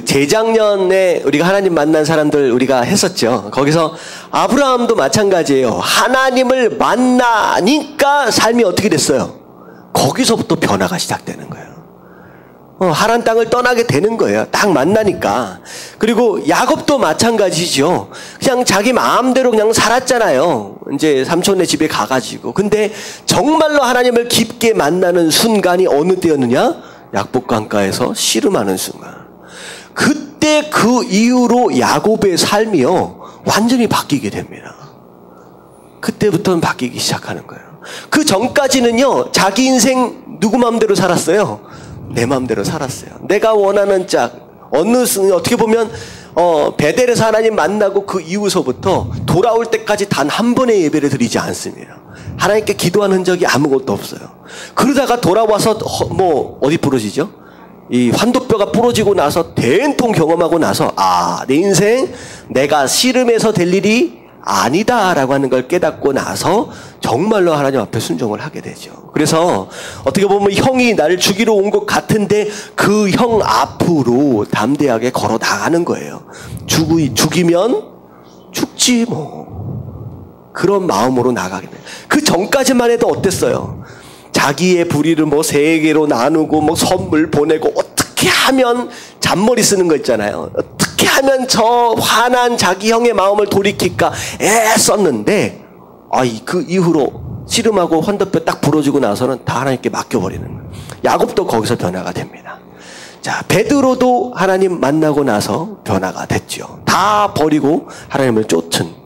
재작년에 우리가 하나님 만난 사람들 우리가 했었죠. 거기서 아브라함도 마찬가지예요. 하나님을 만나니까 삶이 어떻게 됐어요? 거기서부터 변화가 시작되는 거예요. 하란 땅을 떠나게 되는 거예요. 딱 만나니까. 그리고 야곱도 마찬가지죠. 그냥 자기 마음대로 그냥 살았잖아요. 이제 삼촌네 집에 가가지고. 근데 정말로 하나님을 깊게 만나는 순간이 어느 때였느냐? 약복강가에서 씨름하는 순간. 그때 그 이후로 야곱의 삶이요 완전히 바뀌게 됩니다. 그때부터는 바뀌기 시작하는 거예요. 그 전까지는요 자기 인생 누구 마음대로 살았어요? 내 마음대로 살았어요. 내가 원하는 어떻게 보면 베델에서 하나님 만나고 그 이후서부터 돌아올 때까지 단 한 번의 예배를 드리지 않습니다. 하나님께 기도한 흔적이 아무것도 없어요. 그러다가 돌아와서 어디 부러지죠? 이 환도뼈가 부러지고 나서 된통 경험하고 나서 내 인생 내가 씨름해서 될 일이 아니다라고 하는 걸 깨닫고 나서 정말로 하나님 앞에 순종을 하게 되죠. 그래서 어떻게 보면 형이 나를 죽이러 온 것 같은데 그 형 앞으로 담대하게 걸어 나가는 거예요. 죽이면 죽지 뭐. 그런 마음으로 나가게 돼요. 그 전까지만 해도 어땠어요? 자기의 불의를 3개로 나누고 선물 보내고 어떻게 하면 잔머리 쓰는 거 있잖아요. 어떻게 하면 저 화난 자기 형의 마음을 돌이킬까 애썼는데 그 이후로 씨름하고 환도뼈 딱 부러지고 나서는 다 하나님께 맡겨버리는 거예요. 야곱도 거기서 변화가 됩니다. 베드로도 하나님 만나고 나서 변화가 됐죠. 다 버리고 하나님을 쫓은.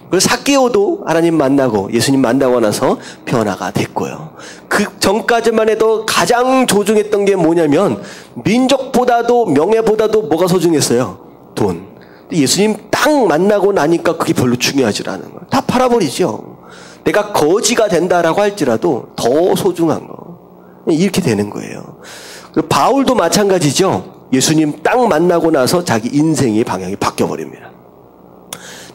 그리고 삭개오도 하나님 만나고 예수님 만나고 나서 변화가 됐고요. 그 전까지만 해도 가장 소중했던 게 뭐냐면 민족보다도 명예보다도 뭐가 소중했어요? 돈. 예수님 딱 만나고 나니까 그게 별로 중요하지 않은 거예요. 다 팔아버리죠. 내가 거지가 된다라고 할지라도 더 소중한 거. 이렇게 되는 거예요. 그리고 바울도 마찬가지죠. 예수님 딱 만나고 나서 자기 인생의 방향이 바뀌어버립니다.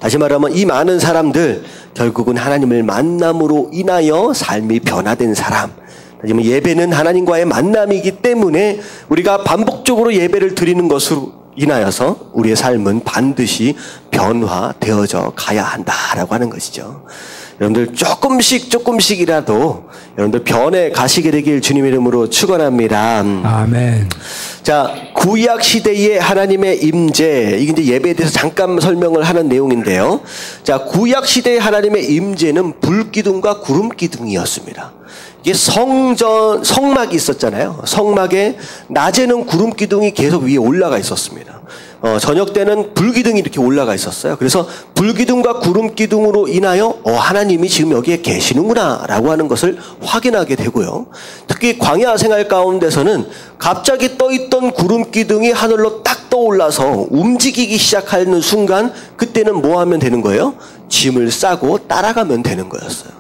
다시 말하면 이 많은 사람들 결국은 하나님을 만남으로 인하여 삶이 변화된 사람. 하지만 예배는 하나님과의 만남이기 때문에 우리가 반복적으로 예배를 드리는 것으로 인하여서 우리의 삶은 반드시 변화되어져 가야 한다라고 하는 것이죠. 여러분들 조금씩이라도 여러분들 변해 가시게 되길 주님의 이름으로 축원합니다. 아멘. 자, 구약 시대의 하나님의 임재, 이게 이제 예배에 대해서 잠깐 설명을 하는 내용인데요. 자, 구약 시대의 하나님의 임재는 불기둥과 구름기둥이었습니다. 이게 성막이 있었잖아요. 성막에 낮에는 구름기둥이 계속 위에 올라가 있었습니다. 저녁 때는 불기둥이 이렇게 올라가 있었어요. 그래서 불기둥과 구름기둥으로 인하여 하나님이 지금 여기에 계시는구나 라고 하는 것을 확인하게 되고요. 특히 광야 생활 가운데서는 갑자기 떠있던 구름기둥이 하늘로 딱 떠올라서 움직이기 시작하는 순간 그때는 뭐 하면 되는 거예요? 짐을 싸고 따라가면 되는 거였어요.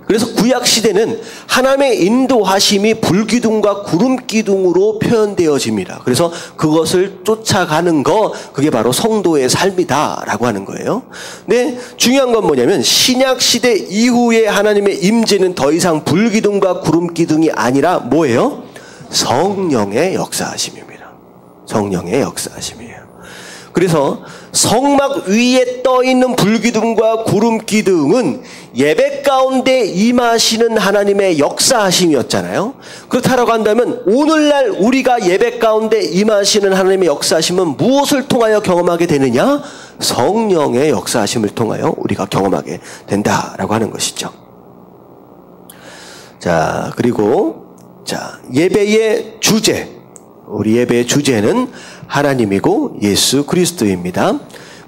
그래서 구약 시대는 하나님의 인도하심이 불기둥과 구름기둥으로 표현되어집니다. 그래서 그것을 쫓아가는 거, 그게 바로 성도의 삶이다라고 하는 거예요. 근데 중요한 건 뭐냐면 신약 시대 이후에 하나님의 임재는 더 이상 불기둥과 구름기둥이 아니라 뭐예요? 성령의 역사하심입니다. 성령의 역사하심이에요. 그래서 성막 위에 떠있는 불기둥과 구름기둥은 예배 가운데 임하시는 하나님의 역사하심이었잖아요. 그렇다고 한다면 오늘날 우리가 예배 가운데 임하시는 하나님의 역사하심은 무엇을 통하여 경험하게 되느냐? 성령의 역사하심을 통하여 우리가 경험하게 된다라고 하는 것이죠. 자, 그리고 예배의 주제, 우리 예배의 주제는 하나님이고 예수 그리스도입니다.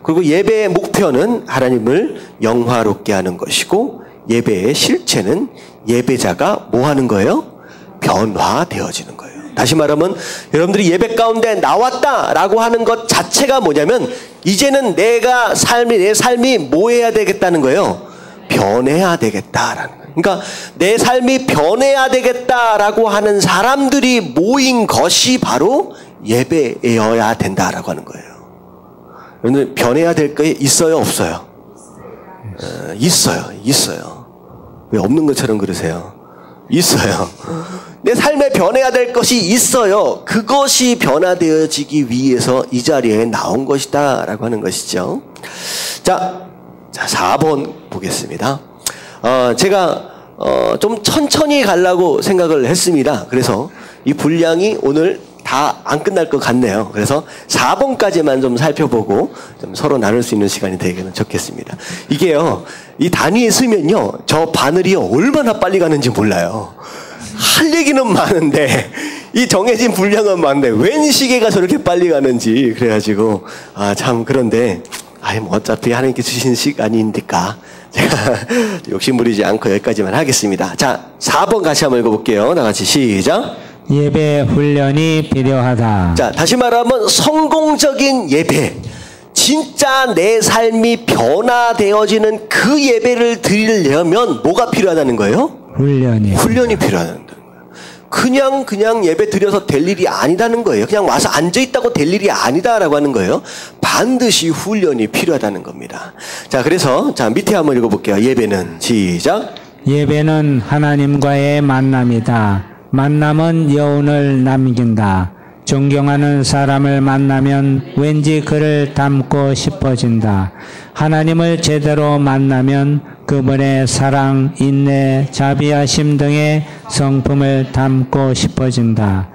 그리고 예배의 목표는 하나님을 영화롭게 하는 것이고 예배의 실체는 예배자가 뭐 하는 거예요? 변화되어지는 거예요. 다시 말하면 여러분들이 예배 가운데 나왔다라고 하는 것 자체가 뭐냐면 이제는 내 삶이 뭐 해야 되겠다는 거예요? 변해야 되겠다라는 거예요. 그러니까 내 삶이 변해야 되겠다라고 하는 사람들이 모인 것이 바로 예배여야 된다라고 하는 거예요. 여러분 변해야 될 게 있어요, 없어요? 있어요. 왜 없는 것처럼 그러세요? 있어요. 내 삶에 변해야 될 것이 있어요. 그것이 변화되어지기 위해서 이 자리에 나온 것이다 라고 하는 것이죠. 자 4번 보겠습니다. 제가 좀 천천히 가려고 생각을 했습니다. 그래서 이 분량이 오늘 다 안 끝날 것 같네요. 그래서 4번까지만 좀 살펴보고 좀 서로 나눌 수 있는 시간이 되기는 좋겠습니다. 이게요, 이 단위에 쓰면요, 저 바늘이요, 얼마나 빨리 가는지 몰라요. 할 얘기는 많은데, 이 정해진 분량은 많은데, 웬 시계가 저렇게 빨리 가는지, 그래가지고, 참, 그런데, 뭐 어차피 하나님께 주신 시간이니까, 제가 욕심부리지 않고 여기까지만 하겠습니다. 자, 4번 같이 한번 읽어볼게요. 다 같이 시작. 예배 훈련이 필요하다. 자, 다시 말하면 성공적인 예배, 진짜 내 삶이 변화되어지는 그 예배를 드리려면 뭐가 필요하다는 거예요? 훈련이 필요하다는 거예요. 그냥 예배 드려서 될 일이 아니다는 거예요. 그냥 와서 앉아있다고 될 일이 아니다라고 하는 거예요. 반드시 훈련이 필요하다는 겁니다. 자, 그래서 밑에 한번 읽어볼게요. 예배는 시작. 예배는 하나님과의 만남이다. 만남은 여운을 남긴다. 존경하는 사람을 만나면 왠지 그를 닮고 싶어진다. 하나님을 제대로 만나면 그분의 사랑, 인내, 자비하심 등의 성품을 담고 싶어진다.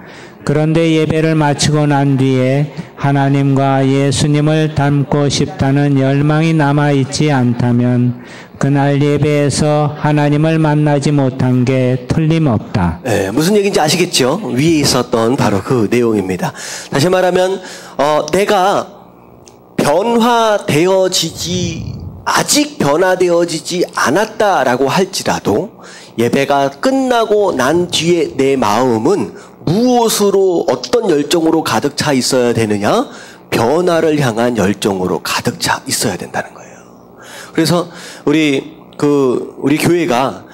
그런데 예배를 마치고 난 뒤에 하나님과 예수님을 닮고 싶다는 열망이 남아있지 않다면 그날 예배에서 하나님을 만나지 못한 게 틀림없다. 네, 무슨 얘기인지 아시겠죠? 위에 있었던 바로 그 내용입니다. 다시 말하면 내가 아직 변화되어지지 않았다라고 할지라도 예배가 끝나고 난 뒤에 내 마음은 무엇으로, 어떤 열정으로 가득 차 있어야 되느냐? 변화를 향한 열정으로 가득 차 있어야 된다는 거예요. 그래서 우리 교회가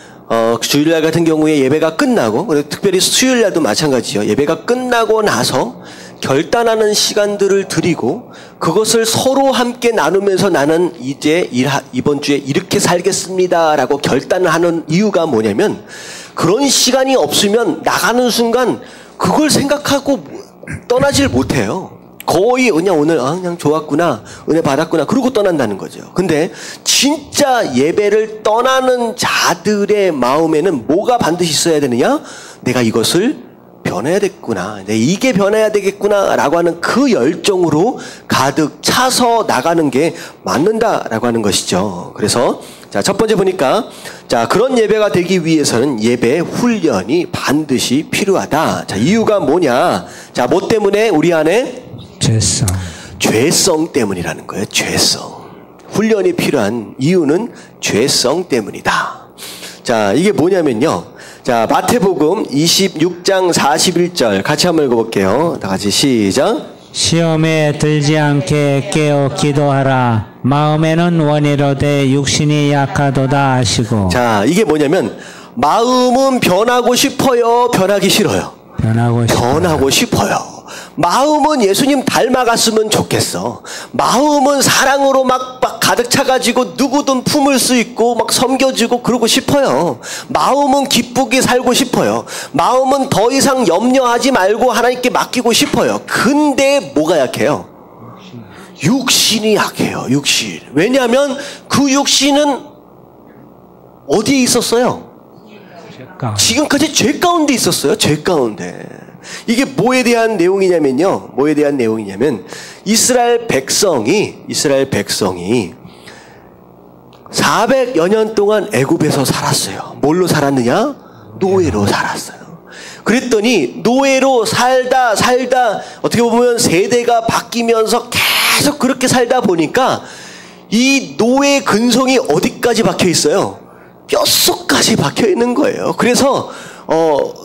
주일날 같은 경우에 예배가 끝나고, 특별히 수요일날도 마찬가지죠. 예배가 끝나고 나서 결단하는 시간들을 드리고 그것을 서로 함께 나누면서 나는 이제 이번 주에 이렇게 살겠습니다라고 결단을 하는 이유가 뭐냐면 그런 시간이 없으면 나가는 순간 그걸 생각하고 떠나질 못해요. 거의 그냥 오늘 그냥 좋았구나, 은혜 받았구나 그러고 떠난다는 거죠. 근데 진짜 예배를 떠나는 자들의 마음에는 뭐가 반드시 있어야 되느냐? 내가 이것을 변해야겠구나, 이게 변해야 되겠구나 라고 하는 그 열정으로 가득 차서 나가는 게 맞는다라고 하는 것이죠. 그래서 자, 첫 번째 보니까 자, 그런 예배가 되기 위해서는 예배 훈련이 반드시 필요하다. 자, 이유가 뭐냐? 자, 뭐 때문에 우리 안에? 죄성 때문이라는 거예요. 죄성. 훈련이 필요한 이유는 죄성 때문이다. 자, 이게 뭐냐면요. 자, 마태복음 26장 41절 같이 한번 읽어볼게요. 다 같이 시작. 시험에 들지 않게 깨어 기도하라. 마음에는 원이로되 육신이 약하도다 하시고. 자, 이게 뭐냐면 마음은 변하고 싶어요, 변하기 싫어요? 변하고 싶어요. 마음은 예수님 닮아갔으면 좋겠어. 마음은 사랑으로 막 가득 차가지고 누구든 품을 수 있고 막 섬겨주고 그러고 싶어요. 마음은 기쁘게 살고 싶어요. 마음은 더 이상 염려하지 말고 하나님께 맡기고 싶어요. 근데 뭐가 약해요? 육신이 약해요. 육신. 왜냐하면 그 육신은 어디에 있었어요? 지금까지 죄 가운데 있었어요. 죄 가운데. 이게 뭐에 대한 내용이냐면요. 뭐에 대한 내용이냐면 이스라엘 백성이 400여 년 동안 애굽에서 살았어요. 뭘로 살았느냐? 노예로 살았어요. 그랬더니 노예로 살다 어떻게 보면 세대가 바뀌면서 계속 그렇게 살다 보니까 이 노예 근성이 어디까지 박혀 있어요? 뼛속까지 박혀 있는 거예요. 그래서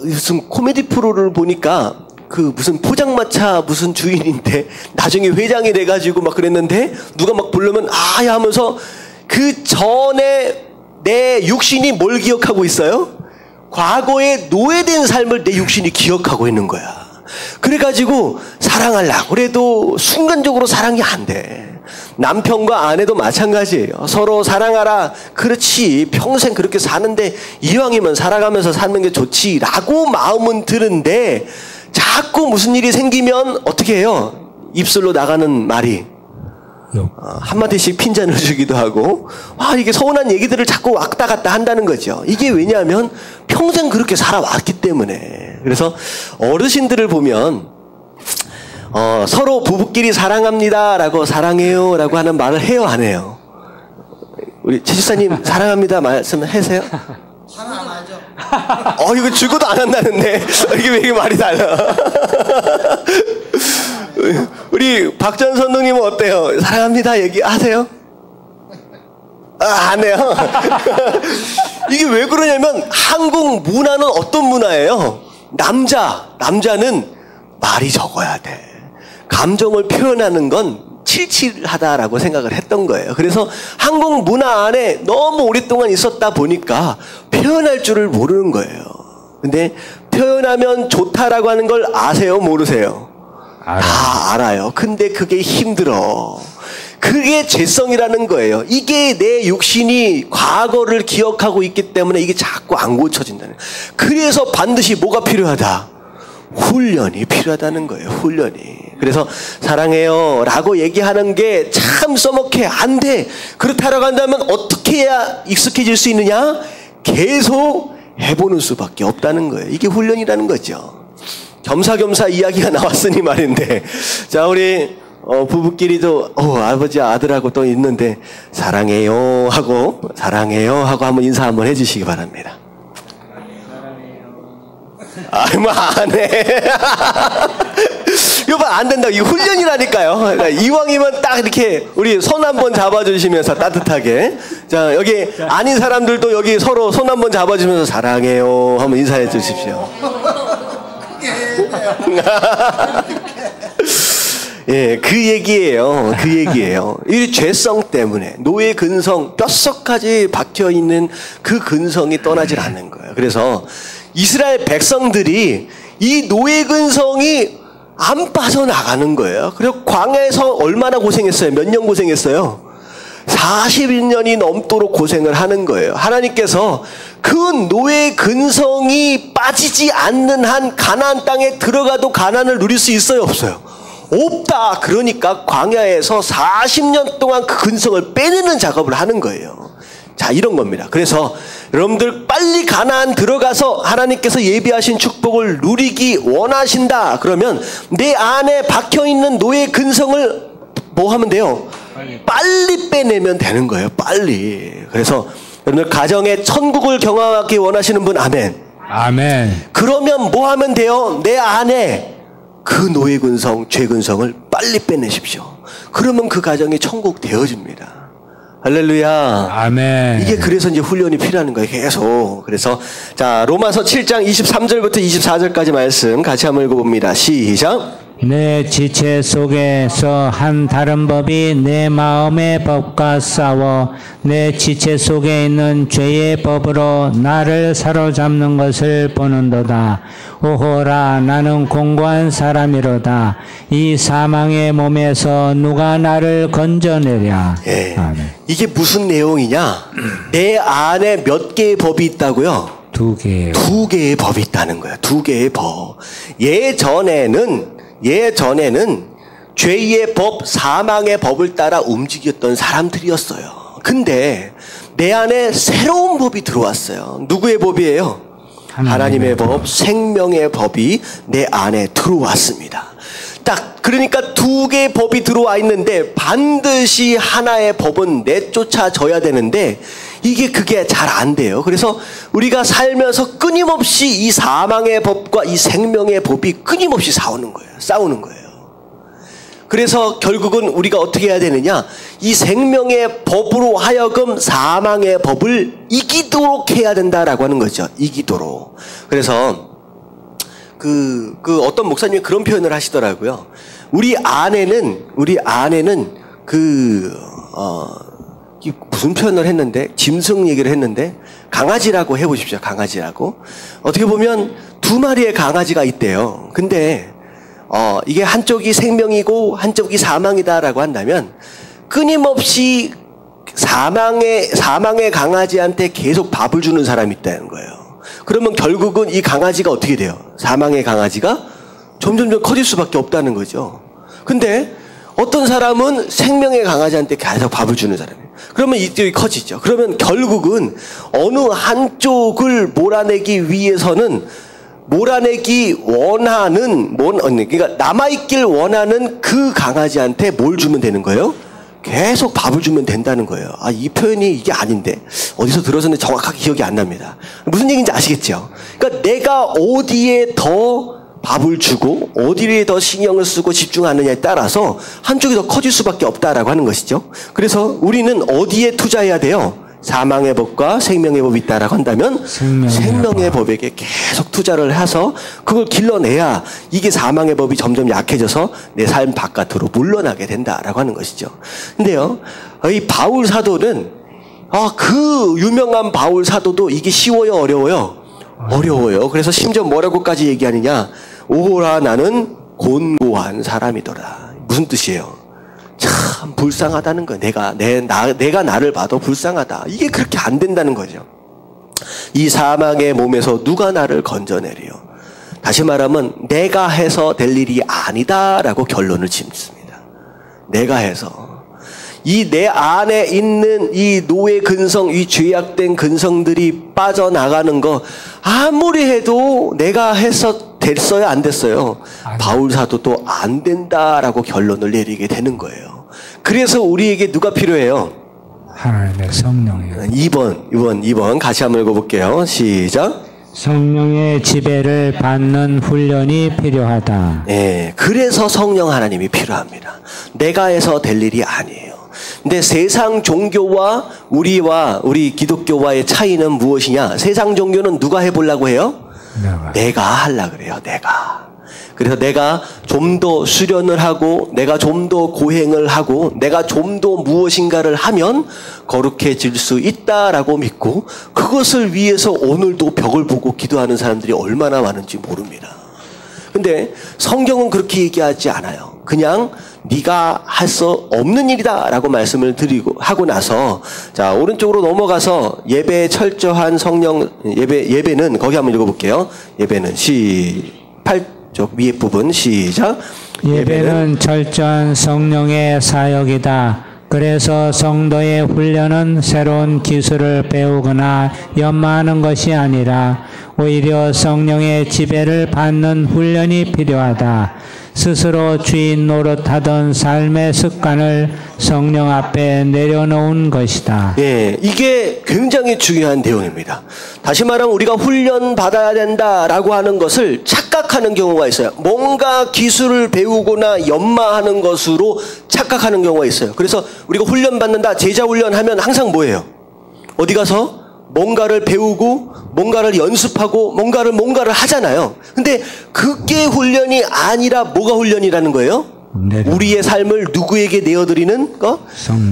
무슨 코미디 프로를 보니까 그 무슨 포장마차 무슨 주인인데 나중에 회장이 돼가지고 막 그랬는데 누가 막 부르면 아야 하면서 그 전에 내 육신이 뭘 기억하고 있어요? 과거에 노예된 삶을 내 육신이 기억하고 있는 거야. 그래가지고 사랑하려고 그래도 순간적으로 사랑이 안 돼. 남편과 아내도 마찬가지예요. 서로 사랑하라. 그렇지. 평생 그렇게 사는데 이왕이면 살아가면서 사는 게 좋지 라고 마음은 드는데 자꾸 무슨 일이 생기면 어떻게 해요? 입술로 나가는 말이 한마디씩 핀잔을 주기도 하고 이게 서운한 얘기들을 자꾸 왔다 갔다 한다는 거죠. 이게 왜냐하면 평생 그렇게 살아왔기 때문에. 그래서 어르신들을 보면 서로 부부끼리 사랑합니다 라고 사랑해요 라고 하는 말을 해요, 안 해요? 우리 최 집사님 사랑합니다 말씀하세요? 사랑 안 하죠. 이거 죽어도 안 한다는데 이게 왜 이게 말이 달라? 우리 박전 선동님은 어때요? 사랑합니다 얘기하세요? 안 해요. 이게 왜 그러냐면 한국 문화는 어떤 문화예요? 남자는 말이 적어야 돼. 감정을 표현하는 건 칠칠하다라고 생각을 했던 거예요. 그래서 한국 문화 안에 너무 오랫동안 있었다 보니까 표현할 줄을 모르는 거예요. 근데 표현하면 좋다라고 하는 걸 아세요? 모르세요? 다 알아요. 근데 그게 힘들어. 그게 죄성이라는 거예요. 이게 내 육신이 과거를 기억하고 있기 때문에 이게 자꾸 안 고쳐진다는 거예요. 그래서 반드시 뭐가 필요하다? 훈련이 필요하다는 거예요. 훈련이. 그래서 사랑해요 라고 얘기하는 게 참 써먹해. 안 돼. 그렇다라고 한다면 어떻게 해야 익숙해질 수 있느냐? 계속 해보는 수밖에 없다는 거예요. 이게 훈련이라는 거죠. 겸사겸사 이야기가 나왔으니 말인데, 자, 우리 부부끼리도 아버지 아들하고 또 있는데 사랑해요 하고 한번 인사 한번 해주시기 바랍니다. 뭐 안 해. 이거 봐, 안 된다고. 이 훈련이라니까요. 이왕이면 딱 이렇게 우리 손 한번 잡아주시면서 따뜻하게. 자, 여기 아닌 사람들도 여기 서로 손 한번 잡아주면서 사랑해요 한번 인사해 주십시오. 예, 그 얘기예요. 이 죄성 때문에 노예 근성, 뼛속까지 박혀 있는 그 근성이 떠나질 않는 거예요. 그래서 이스라엘 백성들이 이 노예 근성이 안 빠져나가는 거예요. 그리고 광야에서 얼마나 고생했어요? 몇 년 고생했어요? 40년이 넘도록 고생을 하는 거예요. 하나님께서 그 노예의 근성이 빠지지 않는 한 가나안 땅에 들어가도 가나안을 누릴 수 있어요? 없어요? 없다. 그러니까 광야에서 40년 동안 그 근성을 빼내는 작업을 하는 거예요. 자, 이런 겁니다. 그래서 여러분들 빨리 가나안 들어가서 하나님께서 예비하신 축복을 누리기 원하신다. 그러면 내 안에 박혀있는 노예 근성을 뭐 하면 돼요? 빨리 빼내면 되는 거예요. 빨리. 그래서 여러분들 가정에 천국을 경험하기 원하시는 분 아멘. 아멘. 그러면 뭐 하면 돼요? 내 안에 그 노예 근성, 죄 근성을 빨리 빼내십시오. 그러면 그 가정이 천국 되어집니다. 할렐루야. 아멘. 이게 그래서 이제 훈련이 필요한 거예요. 계속. 그래서 자, 로마서 7장 23절부터 24절까지 말씀 같이 한번 읽어봅니다. 시작. 내 지체 속에서 한 다른 법이 내 마음의 법과 싸워 내 지체 속에 있는 죄의 법으로 나를 사로잡는 것을 보는도다. 오호라, 나는 공고한 사람이로다. 이 사망의 몸에서 누가 나를 건져내랴. 예. 아멘. 이게 무슨 내용이냐? 내 안에 몇 개의 법이 있다고요? 2개요. 2개의 법이 있다는 거예요. 2개의 법. 예전에는 죄의 법, 사망의 법을 따라 움직였던 사람들이었어요. 근데 내 안에 새로운 법이 들어왔어요. 누구의 법이에요? 하나님의 법, 생명의 법이 내 안에 들어왔습니다. 딱 그러니까 2개의 법이 들어와 있는데 반드시 하나의 법은 내쫓아져야 되는데 그게 잘 안 돼요. 그래서 우리가 살면서 끊임없이 이 사망의 법과 이 생명의 법이 끊임없이 싸우는 거예요. 그래서 결국은 우리가 어떻게 해야 되느냐? 이 생명의 법으로 하여금 사망의 법을 이기도록 해야 된다라고 하는 거죠. 이기도록. 그래서 어떤 목사님이 그런 표현을 하시더라고요. 우리 안에는 무슨 표현을 했는데, 짐승 얘기를 했는데, 강아지라고 해보십시오. 강아지라고. 어떻게 보면 2마리의 강아지가 있대요. 근데 이게 한쪽이 생명이고 한쪽이 사망이다라고 한다면 끊임없이 사망의 강아지한테 계속 밥을 주는 사람이 있다는 거예요. 그러면 결국은 이 강아지가 어떻게 돼요? 사망의 강아지가 점점점 커질 수밖에 없다는 거죠. 근데 어떤 사람은 생명의 강아지한테 계속 밥을 주는 사람이에요. 그러면 이쪽이 커지죠. 그러면 결국은 어느 한쪽을 몰아내기 위해서는 그러니까 남아있길 원하는 그 강아지한테 뭘 주면 되는 거예요? 계속 밥을 주면 된다는 거예요. 이 표현이 이게 아닌데 어디서 들어서는 정확하게 기억이 안 납니다. 무슨 얘기인지 아시겠죠? 그러니까 내가 어디에 더 밥을 주고 어디에 더 신경을 쓰고 집중하느냐에 따라서 한쪽이 더 커질 수밖에 없다라고 하는 것이죠. 그래서 우리는 어디에 투자해야 돼요? 사망의 법과 생명의 법이 있다라고 한다면 생명의 법에게 계속 투자를 해서 그걸 길러내야 이게 사망의 법이 점점 약해져서 내 삶 바깥으로 물러나게 된다라고 하는 것이죠. 근데요, 이 바울 사도는 그 유명한 바울 사도도 이게 쉬워요, 어려워요? 어려워요. 그래서 심지어 뭐라고까지 얘기하느냐? 오호라, 나는 곤고한 사람이더라. 무슨 뜻이에요? 참 불쌍하다는 거예요. 내가 나를 봐도 불쌍하다. 이게 그렇게 안 된다는 거죠. 이 사망의 몸에서 누가 나를 건져내리요? 다시 말하면 내가 해서 될 일이 아니다라고 결론을 짓습니다. 내가 해서. 이 내 안에 있는 이 노예 근성, 이 죄악된 근성들이 빠져나가는 거 아무리 해도 내가 해서 됐어요, 안 됐어요? 바울 사도도 안 된다라고 결론을 내리게 되는 거예요. 그래서 우리에게 누가 필요해요? 하나님의 성령이요. 2번 같이 한번 읽어볼게요. 시작. 성령의 지배를 받는 훈련이 필요하다. 네, 그래서 성령 하나님이 필요합니다. 내가 해서 될 일이 아니에요. 근데 세상 종교와 우리 기독교와의 차이는 무엇이냐? 세상 종교는 누가 해보려고 해요? 내가 하려고 그래요. 그래서 내가 좀 더 수련을 하고 내가 좀 더 고행을 하고 내가 좀 더 무엇인가를 하면 거룩해질 수 있다라고 믿고 그것을 위해서 오늘도 벽을 보고 기도하는 사람들이 얼마나 많은지 모릅니다. 근데 성경은 그렇게 얘기하지 않아요. 그냥 네가 할 수 없는 일이다라고 말씀을 드리고 하고 나서 자 오른쪽으로 넘어가서 예배에 철저한 성령 예배는 거기 한번 읽어볼게요. 예배는 8쪽 위에 부분 시작. 예배는 철저한 성령의 사역이다. 그래서 성도의 훈련은 새로운 기술을 배우거나 연마하는 것이 아니라 오히려 성령의 지배를 받는 훈련이 필요하다. 스스로 주인 노릇하던 삶의 습관을 성령 앞에 내려놓은 것이다. 예, 이게 굉장히 중요한 내용입니다. 다시 말하면 우리가 훈련 받아야 된다라고 하는 것을 착각하는 경우가 있어요. 뭔가 기술을 배우거나 연마하는 것으로 착각하는 경우가 있어요. 그래서 우리가 훈련 받는다, 제자 훈련하면 항상 뭐예요? 어디 가서 뭔가를 배우고 뭔가를 연습하고 뭔가를 하잖아요. 근데 그게 훈련이 아니라 뭐가 훈련이라는 거예요? 우리의 삶을 누구에게 내어드리는 거?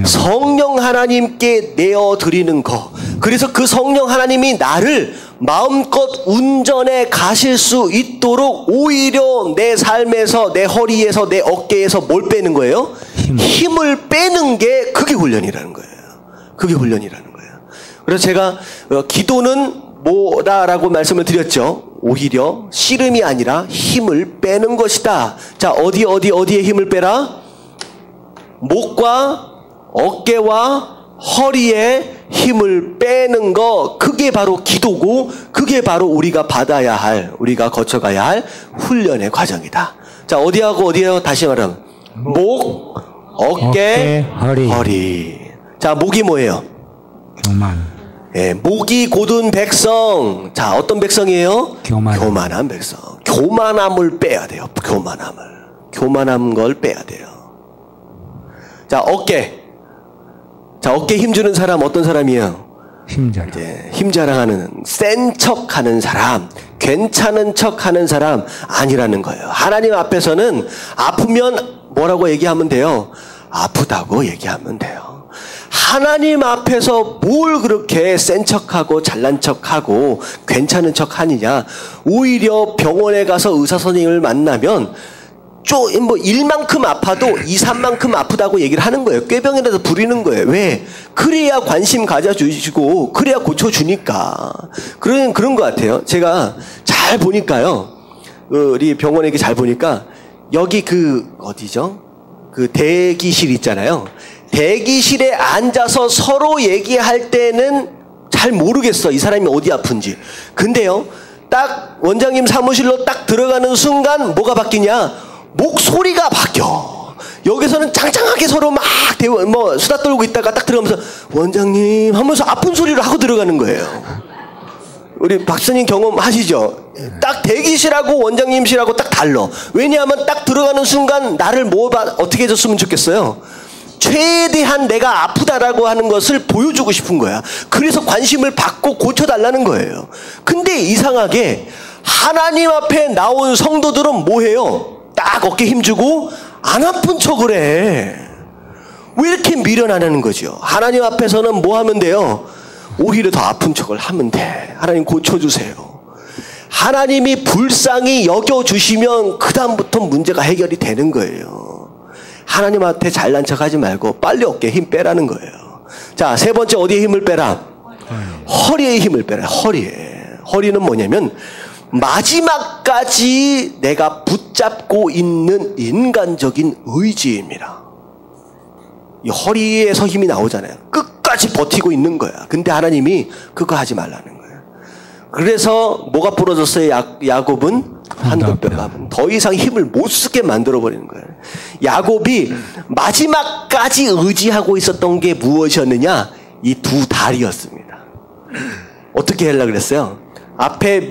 성령 하나님께 내어드리는 거. 그래서 그 성령 하나님이 나를 마음껏 운전해 가실 수 있도록 오히려 내 삶에서 내 허리에서 내 어깨에서 뭘 빼는 거예요? 힘을 빼는 게 그게 훈련이라는 거예요. 그게 훈련이라는 거예요. 그래서 제가 기도는 뭐다라고 말씀을 드렸죠. 오히려 씨름이 아니라 힘을 빼는 것이다. 자, 어디에 힘을 빼라? 목과 어깨와 허리에 힘을 빼는 거, 그게 바로 기도고, 그게 바로 우리가 받아야 할, 우리가 거쳐가야 할 훈련의 과정이다. 자, 어디하고 다시 말하면 목, 어깨, 허리. 자, 목이 뭐예요? 교만. 예, 목이 곧은 백성. 자, 어떤 백성이에요? 교만한 백성. 교만함을 빼야 돼요. 교만한 걸 빼야 돼요. 자, 어깨. 자, 어깨 힘주는 사람 어떤 사람이에요? 힘자랑. 힘자랑하는, 센 척하는 사람, 괜찮은 척하는 사람 아니라는 거예요. 하나님 앞에서는 아프면 뭐라고 얘기하면 돼요? 아프다고 얘기하면 돼요. 하나님 앞에서 뭘 그렇게 센 척하고 잘난 척하고 괜찮은 척하느냐. 오히려 병원에 가서 의사 선생님을 만나면 뭐 1만큼 아파도 2, 3만큼 아프다고 얘기를 하는 거예요. 꾀병이라도 부리는 거예요. 왜? 그래야 관심 가져주시고 그래야 고쳐주니까. 그런 것 같아요. 제가 잘 보니까요. 우리 병원에 잘 보니까 여기 어디죠? 그 대기실 있잖아요. 대기실에 앉아서 서로 얘기할 때는 잘 모르겠어. 이 사람이 어디 아픈지. 근데요, 딱 원장님 사무실로 딱 들어가는 순간 뭐가 바뀌냐? 목소리가 바뀌어. 여기서는 짱짱하게 서로 막 수다 떨고 있다가 딱 들어가면서 원장님 하면서 아픈 소리를 하고 들어가는 거예요. 우리 박사님 경험하시죠? 딱 대기실하고 원장님실하고 딱 달라. 왜냐하면 딱 들어가는 순간 나를 어떻게 해줬으면 좋겠어요? 최대한 내가 아프다라고 하는 것을 보여주고 싶은 거야. 그래서 관심을 받고 고쳐달라는 거예요. 근데 이상하게 하나님 앞에 나온 성도들은 뭐해요? 딱 어깨 힘주고 안 아픈 척을 해. 왜 이렇게 미련하냐는 거죠. 하나님 앞에서는 뭐 하면 돼요? 오히려 더 아픈 척을 하면 돼. 하나님 고쳐주세요. 하나님이 불쌍히 여겨주시면 그 다음부터 문제가 해결이 되는 거예요. 하나님한테 잘난 척하지 말고 빨리 어깨에 힘 빼라는 거예요. 자, 세 번째 어디에 힘을 빼라? 허리에 힘을 빼라. 허리는 뭐냐면 마지막까지 내가 붙잡고 있는 인간적인 의지입니다. 이 허리에서 힘이 나오잖아요. 끝까지 버티고 있는 거야. 근데 하나님이 그거 하지 말라는 거예요. 그래서 뭐가 부러졌어요? 야곱은 한도뼈가 더 이상 힘을 못 쓰게 만들어버리는 거예요. 야곱이 마지막까지 의지하고 있었던 게 무엇이었느냐? 이 두 다리였습니다. 어떻게 하려고 그랬어요? 앞에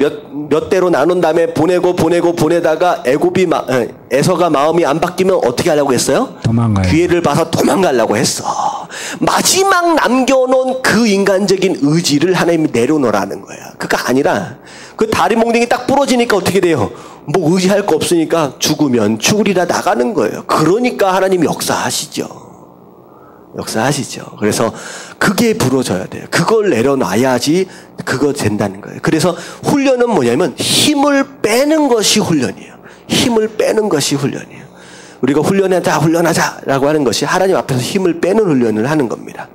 몇 대로 나눈 다음에 보내다가 에서가 마음이 안 바뀌면 어떻게 하려고 했어요? 도망가요. 기회를 봐서 도망가려고 했어. 마지막 남겨놓은 그 인간적인 의지를 하나님이 내려놓으라는 거야. 그거 아니라 그 다리 몽둥이 딱 부러지니까 어떻게 돼요? 뭐 의지할 거 없으니까 죽으면 죽으리라 나가는 거예요. 그러니까 하나님이 역사하시죠. 그래서 그게 부러져야 돼요. 그걸 내려놔야지 그거 된다는 거예요. 그래서 훈련은 뭐냐면 힘을 빼는 것이 훈련이에요. 힘을 빼는 것이 훈련이에요. 우리가 훈련하자라고 하는 것이 하나님 앞에서 힘을 빼는 훈련을 하는 겁니다.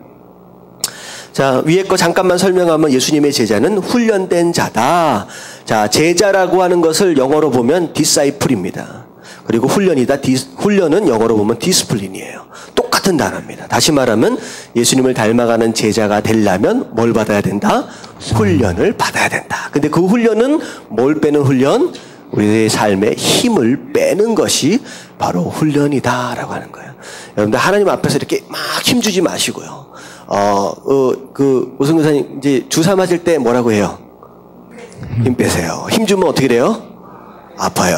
자, 위에 거 잠깐만 설명하면 예수님의 제자는 훈련된 자다. 자, 제자라고 하는 것을 영어로 보면 disciple입니다. 그리고 훈련은 영어로 보면 디스플린이에요. 똑같은 단어입니다. 다시 말하면 예수님을 닮아가는 제자가 되려면 뭘 받아야 된다? 훈련을 받아야 된다. 근데 그 훈련은 뭘 빼는 훈련? 우리의 삶에 힘을 빼는 것이 바로 훈련이다라고 하는 거예요. 여러분들 하나님 앞에서 이렇게 막 힘주지 마시고요. 오승근 선생님 이제 주사 맞을 때 뭐라고 해요? 힘 빼세요. 힘 주면 어떻게 돼요? 아파요.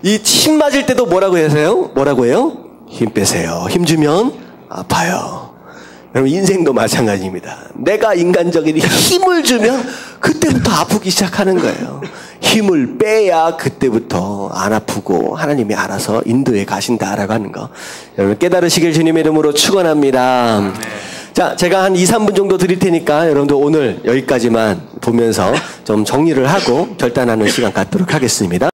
이 힘 맞을 때도 뭐라고 하세요? 뭐라고 해요? 힘 빼세요. 힘 주면 아파요. 여러분 인생도 마찬가지입니다. 내가 인간적인 힘을 주면 그때부터 아프기 시작하는 거예요. 힘을 빼야 그때부터 안 아프고 하나님이 알아서 인도해 가신다라고 하는 거. 여러분 깨달으시길 주님의 이름으로 축원합니다. 자, 제가 한 2, 3분 정도 드릴 테니까 여러분들 오늘 여기까지만 보면서 좀 정리를 하고 결단하는 시간 갖도록 하겠습니다.